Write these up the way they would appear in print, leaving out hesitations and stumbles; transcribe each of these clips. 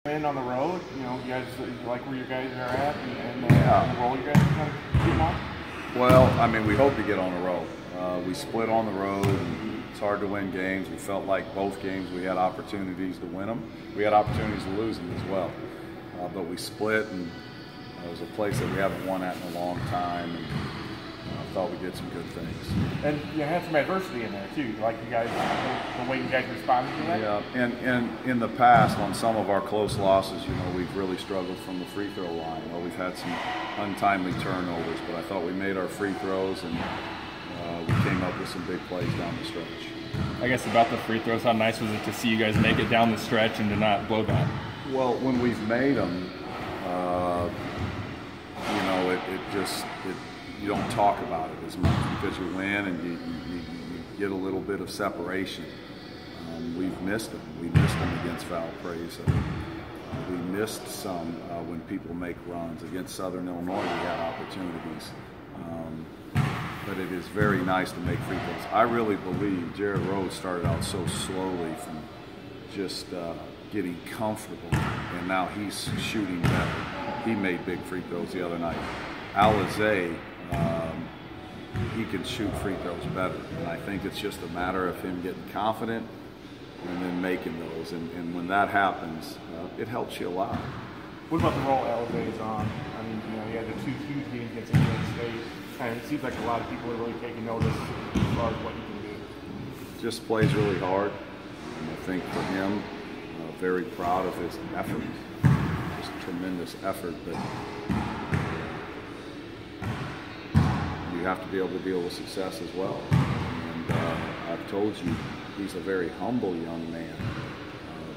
In on the road, you know, you guys like where you guys are at, and the role you guys are kind of getting on? Well, I mean, we hope to get on a roll. We split on the road, and it's hard to win games. We felt like both games we had opportunities to win them. We had opportunities to lose them as well. But we split, and it was a place that we haven't won at in a long time, and I thought we did some good things. And you had some adversity in there too, like you guys, the way you guys responded to that? Yeah, and in the past, on some of our close losses, you know, we've really struggled from the free throw line. Well, we've had some untimely turnovers, but I thought we made our free throws, and we came up with some big plays down the stretch. I guess about the free throws, how nice was it to see you guys make it down the stretch and to not blow that? Well, when we've made them, you know, you don't talk about it as much because you win and you get a little bit of separation. We've missed them. We missed them against Foul Praise. We missed some when people make runs. Against Southern Illinois, we had opportunities. But it is very nice to make free throws. I really believe Jared Rose started out so slowly from just getting comfortable, and now he's shooting better. He made big free throws the other night. Alizé, he can shoot free throws better, and I think it's just a matter of him getting confident and then making those. And when that happens, it helps you a lot. What about the role Alizé is on? I mean, you know, he had the two huge games against Indiana State, and it seems like a lot of people are really taking notice as far as what he can do. Just plays really hard, and I think for him, very proud of his effort, just tremendous effort. But you have to be able to deal with success as well. And I've told you, he's a very humble young man.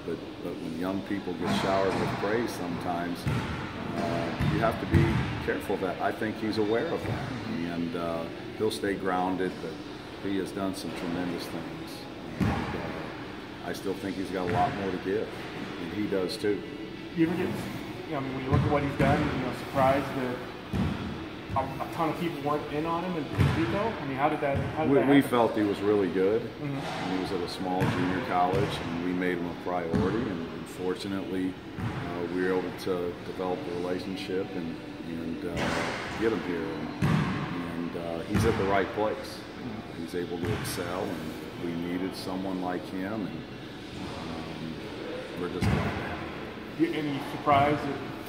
But when young people get showered with praise sometimes, you have to be careful of that. I think he's aware of that. And he'll stay grounded, but he has done some tremendous things. And, I still think he's got a lot more to give, and he does too. You ever get, you know, I mean, when you look at what he's done, you know, surprised that a ton of people weren't in on him in Pico? I mean, how did that happen? We felt he was really good. And he was at a small junior college, and we made him a priority. And fortunately, we were able to develop a relationship and get him here. And he's at the right place. He's able to excel, and we needed someone like him, and we're just glad to have him. Any surprise?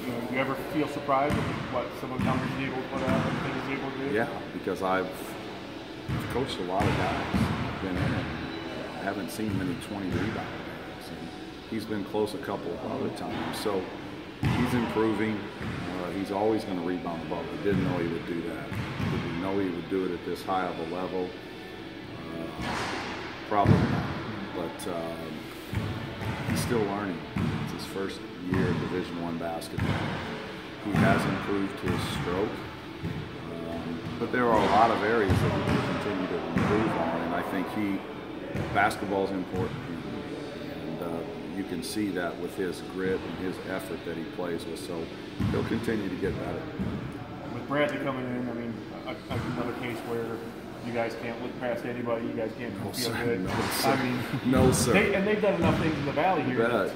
You know, do you ever feel surprised at what some of the numbers he's able to put up and things he's able to do? Yeah, because I've coached a lot of guys. Been in it. I haven't seen many 20 rebound guys, and he's been close a couple of other times. So he's improving. He's always going to rebound the ball. We didn't know he would do that. Did we know he would do it at this high of a level? Probably not. But he's still learning. It's his first year of Division I basketball. He has improved his stroke, but there are a lot of areas that he can continue to improve on, and I think basketball is important, and you can see that with his grit and his effort that he plays with, so he'll continue to get better. With Bradley coming in, I mean, another case where you guys can't look past anybody. You guys can't feel good. No, sir. I mean, no, sir. And they've done enough things in the Valley here to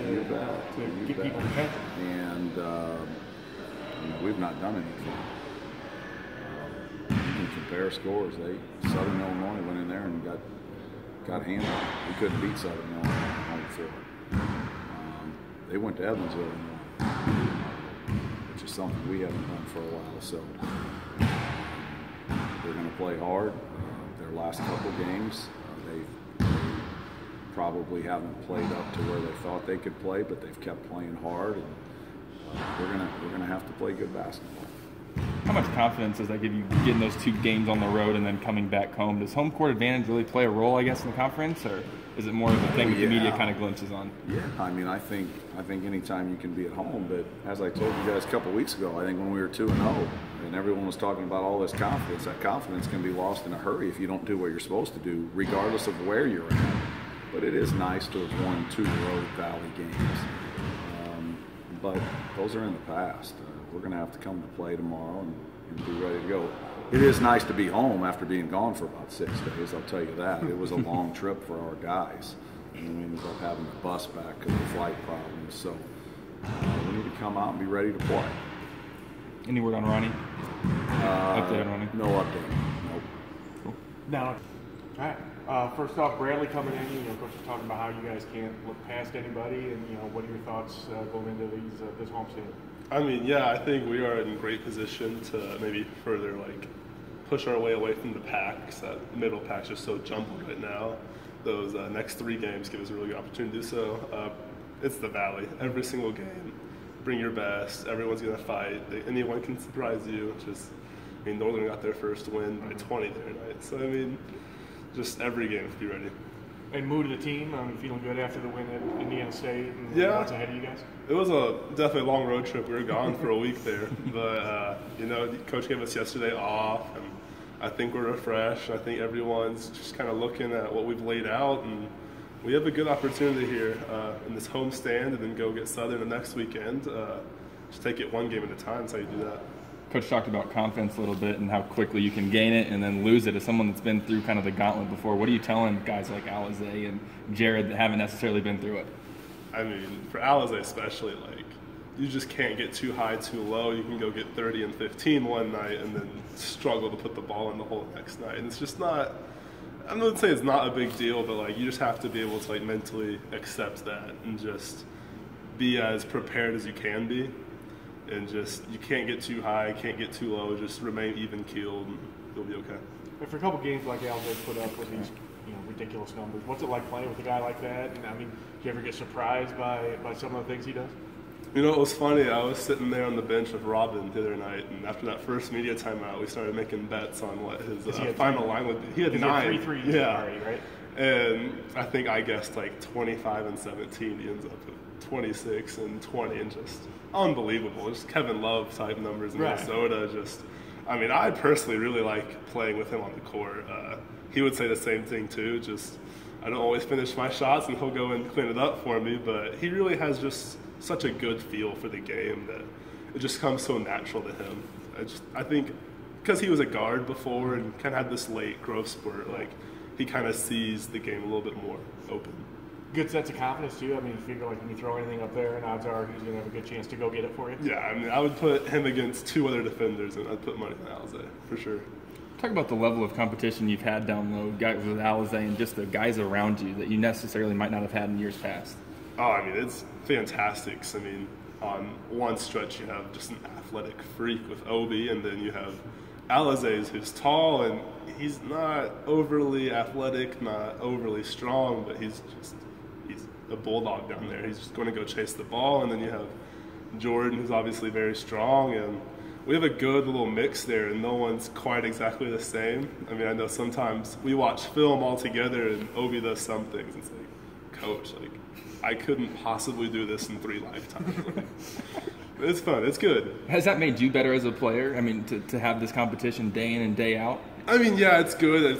get people's attention. And we've not done anything. You can compare scores. Southern Illinois went in there and got handled. We couldn't beat Southern Illinois on home field. They went to Evansville, Illinois, which is something we haven't done for a while. So they're going to play hard. Their last couple games, they probably haven't played up to where they thought they could play, but they've kept playing hard, and we're gonna have to play good basketball. How much confidence does that give you getting those two games on the road and then coming back home? Does home court advantage really play a role, I guess, in the conference, or is it more of a thing that the media kind of glimpses on? Yeah, I mean, I think anytime you can be at home, but as I told you guys a couple weeks ago, I think when we were 2-0 and everyone was talking about all this confidence, that confidence can be lost in a hurry if you don't do what you're supposed to do, regardless of where you're at. But it is nice to have won 2 road Valley games. But those are in the past. We're going to have to come to play tomorrow and be ready to go. It is nice to be home after being gone for about 6 days, I'll tell you that. It was a long trip for our guys, and we ended up having to bus back because of flight problems. So come out and be ready to play. Any word on Ronnie? Update on Ronnie? No update. Nope. Cool. Now, all right. First off, Bradley coming in. Coach was talking about how you guys can't look past anybody, and what are your thoughts going into this homestand? I mean, yeah, I think we are in great position to maybe further push our way away from the pack, because that middle pack's just so jumbled right now. Those next 3 games give us a really good opportunity to do so. It's the Valley. Every single game, bring your best. Everyone's going to fight. Anyone can surprise you. Northern got their first win by 20 there tonight. So, just every game to be ready. And mood of the team, feeling good after the win at Indiana State and what's ahead of you guys? It was definitely a long road trip. We were gone for a week there. But, Coach gave us yesterday off, and I think we're refreshed. I think everyone's just kind of looking at what we've laid out, and we have a good opportunity here in this home stand, and then go get Southern the next weekend. Just take it one game at a time. That's how you do that. Coach talked about confidence a little bit and how quickly you can gain it and then lose it. As someone that's been through kind of the gauntlet before, what are you telling guys like Alizé and Jared that haven't necessarily been through it? For Alizé especially, you just can't get too high, too low. You can go get 30 and 15 one night and then struggle to put the ball in the hole next night. And it's just not, I'm not saying it's not a big deal, but you just have to be able to mentally accept that and just be as prepared as you can be. And you can't get too high, can't get too low, just remain even-keeled and you'll be okay. And for a couple games like Alizé put up with these ridiculous numbers, what's it like playing with a guy like that? And do you ever get surprised by some of the things he does? It was funny. I was sitting there on the bench with Robin the other night, and after that first media timeout, we started making bets on what his final line would be. He had 9. He had 3 threes already, right? And I think I guessed 25 and 17. He ends up with 26 and 20, and just unbelievable. Just Kevin Love type numbers in Minnesota. I personally really like playing with him on the court. He would say the same thing too. I don't always finish my shots, and he'll go and clean it up for me. But he really has just such a good feel for the game that it just comes so natural to him. I think because he was a guard before and kind of had this late growth spurt, he kind of sees the game a little bit more open. Good sense of confidence too. You figure when you throw anything up there, and odds are he's going to have a good chance to go get it for you. Yeah, I would put him against 2 other defenders, and I'd put money on Alizé for sure. Talk about the level of competition you've had down low, guys with Alizé, and just the guys around you that you necessarily might not have had in years past. Oh, it's fantastic. On one stretch you have just an athletic freak with Obi, and then you have Alizé, who's tall, and he's not overly athletic, not overly strong, but he's a bulldog down there. He's just going to go chase the ball. And then you have Jordan, who's obviously very strong, and we have a good little mix there, and no one's quite exactly the same. I know sometimes we watch film all together and Obi does some things. It's Coach, I couldn't possibly do this in 3 lifetimes. It's fun. It's good. Has that made you better as a player? To have this competition day in and day out? Yeah, it's good.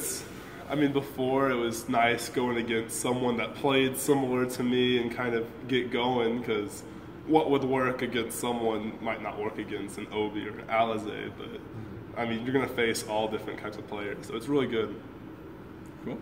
Before it was nice going against someone that played similar to me and kind of get going, because what would work against someone might not work against an Obi or an Alizé. But, you're going to face all different kinds of players. So it's really good. Cool.